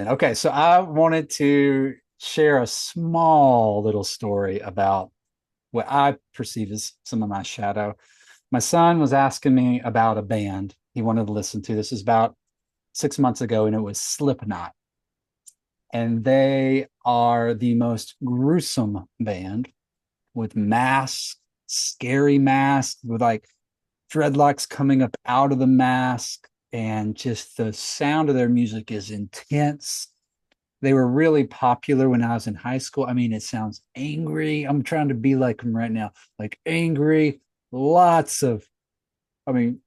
Okay, so I wanted to share a small little story about what I perceive as some of my shadow. My son was asking me about a band he wanted to listen to. This is about 6 months ago, and it was Slipknot. And they are the most gruesome band with masks, scary masks, with like dreadlocks coming up out of the mask. And just the sound of their music is intense. They were really popular when I was in high school. I mean, it sounds angry. I'm trying to be like them right now, like angry, lots of, I mean,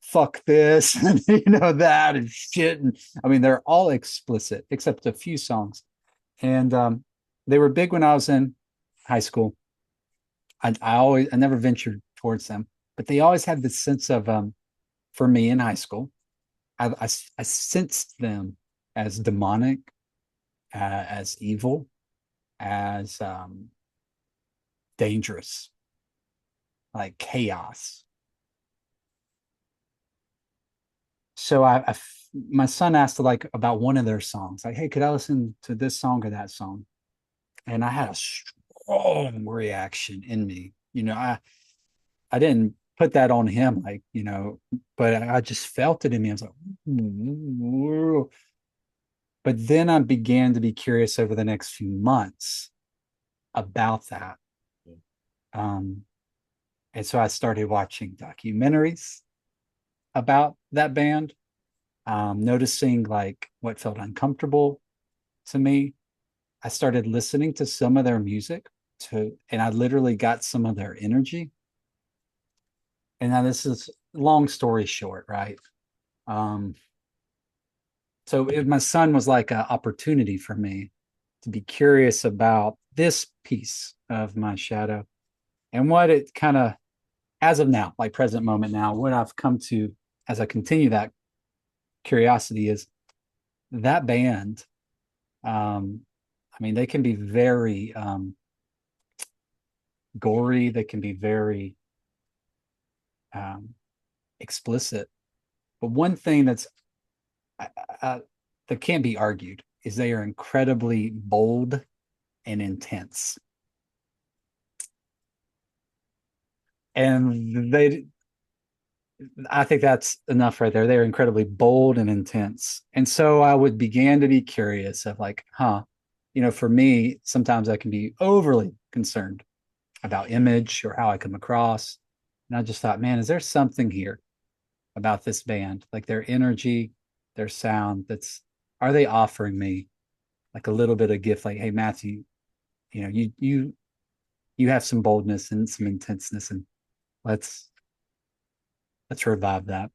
fuck this, and that and shit. And I mean, they're all explicit except a few songs. And they were big when I was in high school. I never ventured towards them, but they always had this sense of, for me in high school, I sensed them as demonic, as evil, as dangerous, like chaos. So my son asked like about one of their songs, like, "Hey, could I listen to this song or that song?" And I had a strong reaction in me. I didn't put that on him, like, but I just felt it in me. I was like, "Whoa." But then I began to be curious over the next few months about that. Um, and so I started watching documentaries about that band, noticing like what felt uncomfortable to me. I started listening to some of their music and I literally got some of their energy. And now this is long story short, right? Um, my son was like an opportunity for me to be curious about this piece of my shadow and what it kind of, as of now, like present moment now, what I've come to as I continue that curiosity is that band. I mean, they can be very gory. They can be very um, explicit. But one thing uh, uh, that can't be argued is they are incredibly bold and intense. And I think that's enough right there. They're incredibly bold and intense. And so I would begin to be curious of like, for me, sometimes I can be overly concerned about image or how I come across. And I just thought, man, is there something here about this band? Like their energy, their sound are they offering me like a little bit of gift? Like, hey, Matthew, you have some boldness and some intenseness, and let's let's revive that.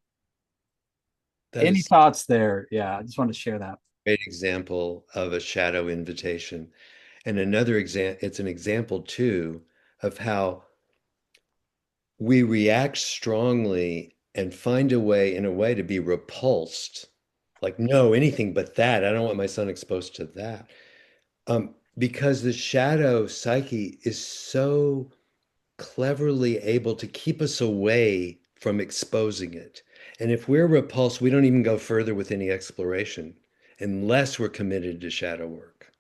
That Any is thoughts there? Yeah, I just want to share that. a great example of a shadow invitation. And another example, it's an example too of how we react strongly and find a way, in a way, to be repulsed. Like, no, anything but that. I don't want my son exposed to that. Because the shadow psyche is so cleverly able to keep us away from exposing it. And if we're repulsed, we don't even go further with any exploration unless we're committed to shadow work.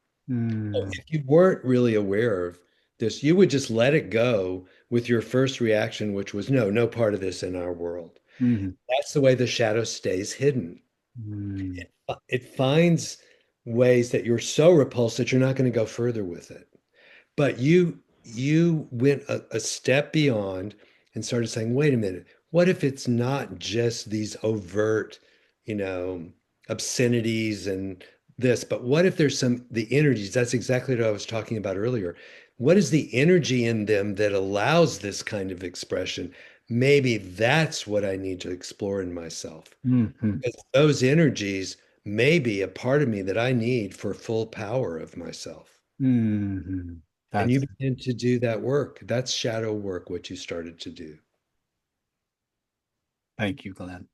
So Mm, if you weren't really aware of this, you would just let it go with your first reaction, which was no, no part of this in our world. mm, That's the way the shadow stays hidden. mm, It finds ways that you're so repulsed that you're not going to go further with it. But you went a step beyond and started saying, wait a minute, what if it's not just these overt, you know, obscenities and this, but what if there's the energies? That's exactly what I was talking about earlier. What is the energy in them that allows this kind of expression? Maybe that's what I need to explore in myself. mm, Because those energies may be a part of me that I need for full power of myself. And you That's begin to do that work. That's shadow work, what you started to do. Thank you, Glenn.